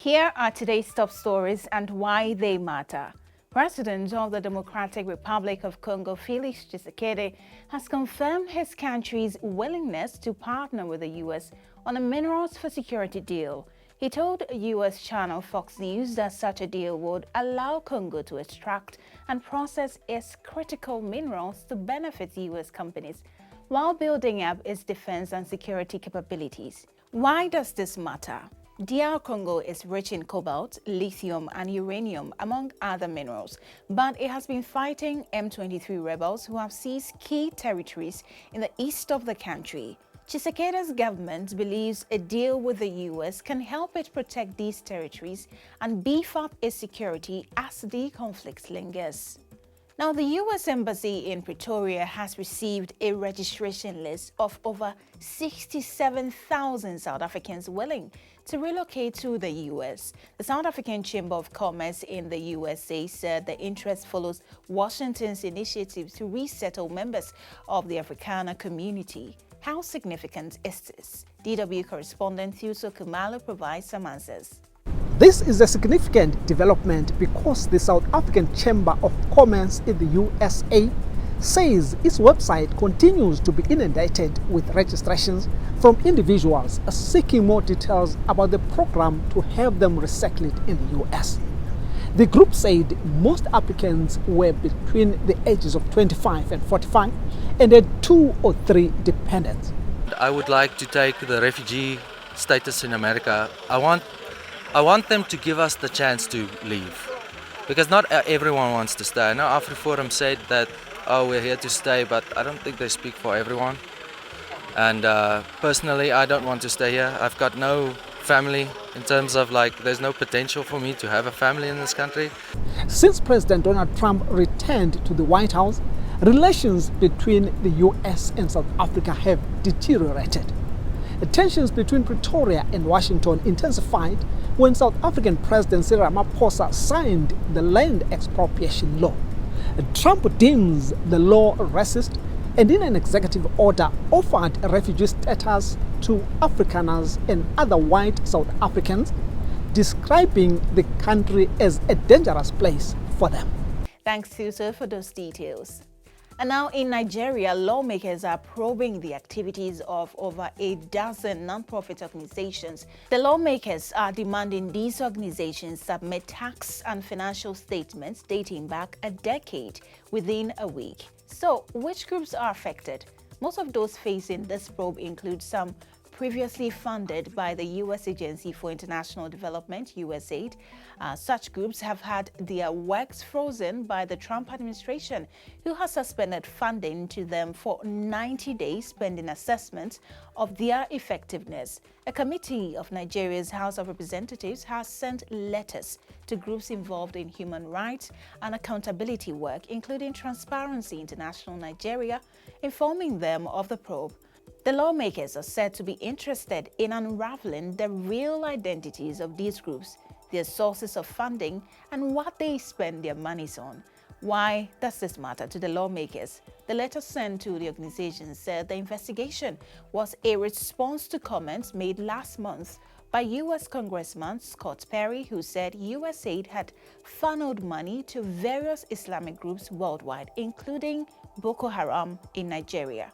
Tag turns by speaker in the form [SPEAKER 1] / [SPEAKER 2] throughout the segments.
[SPEAKER 1] Here are today's top stories and why they matter. President of the Democratic Republic of Congo, Felix Tshisekedi, has confirmed his country's willingness to partner with the U.S. on a minerals for security deal. He told U.S. channel Fox News that such a deal would allow Congo to extract and process its critical minerals to benefit U.S. companies while building up its defense and security capabilities. Why does this matter? DR Congo is rich in cobalt, lithium, and uranium, among other minerals, but it has been fighting M23 rebels who have seized key territories in the east of the country. Tshisekedi's government believes a deal with the U.S. can help it protect these territories and beef up its security as the conflict lingers. Now, the U.S. Embassy in Pretoria has received a registration list of over 67,000 South Africans willing to relocate to the U.S. The South African Chamber of Commerce in the USA said the interest follows Washington's initiative to resettle members of the Afrikaner community. How significant is this? DW correspondent Thuso Kumalo provides some answers.
[SPEAKER 2] This is a significant development because the South African Chamber of Commerce in the USA says its website continues to be inundated with registrations from individuals seeking more details about the program to help them resettle it in the US. The group said most applicants were between the ages of 25 and 45 and had 2 or 3 dependents.
[SPEAKER 3] I would like to take the refugee status in America. I want them to give us the chance to leave, because not everyone wants to stay. I know AfriForum said that, oh, we're here to stay, but I don't think they speak for everyone. And personally, I don't want to stay here. I've got no family in terms of there's no potential for me to have a family in this country.
[SPEAKER 2] Since President Donald Trump returned to the White House, relations between the US and South Africa have deteriorated. Tensions between Pretoria and Washington intensified when South African President Cyril Ramaphosa signed the land expropriation law. Trump deems the law racist and in an executive order offered refugee status to Afrikaners and other white South Africans, describing the country as a dangerous place for them.
[SPEAKER 1] Thanks, Thuso, for those details. And now in Nigeria, lawmakers are probing the activities of over a dozen non-profit organizations. The lawmakers are demanding these organizations submit tax and financial statements dating back a decade within a week. So, which groups are affected? Most of those facing this probe include some previously funded by the U.S. Agency for International Development, USAID. Such groups have had their works frozen by the Trump administration, who has suspended funding to them for 90 days pending assessment of their effectiveness. A committee of Nigeria's House of Representatives has sent letters to groups involved in human rights and accountability work, including Transparency International Nigeria, informing them of the probe. The lawmakers are said to be interested in unraveling the real identities of these groups, their sources of funding, and what they spend their monies on. Why does this matter to the lawmakers? The letter sent to the organization said the investigation was a response to comments made last month by U.S. Congressman Scott Perry, who said USAID had funneled money to various Islamic groups worldwide, including Boko Haram in Nigeria.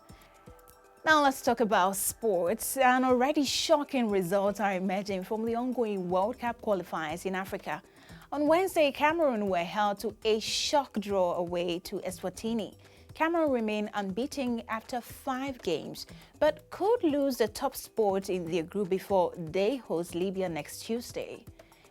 [SPEAKER 1] Now let's talk about sports. And already shocking results are emerging from the ongoing World Cup qualifiers in Africa. On Wednesday, Cameroon were held to a shock draw away to Eswatini. Cameroon remain unbeaten after 5 games, but could lose the top spot in their group before they host Libya next Tuesday.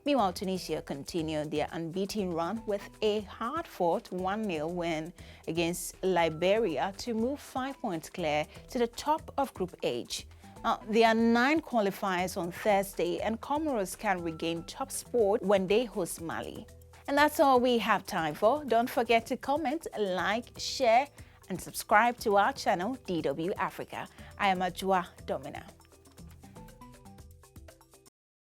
[SPEAKER 1] Meanwhile, Tunisia continued their unbeaten run with a hard-fought 1-0 win against Liberia to move 5 points clear to the top of Group H. Now, there are 9 qualifiers on Thursday, and Comoros can regain top spot when they host Mali. And that's all we have time for. Don't forget to comment, like, share, and subscribe to our channel, DW Africa. I am Ajwa Domina.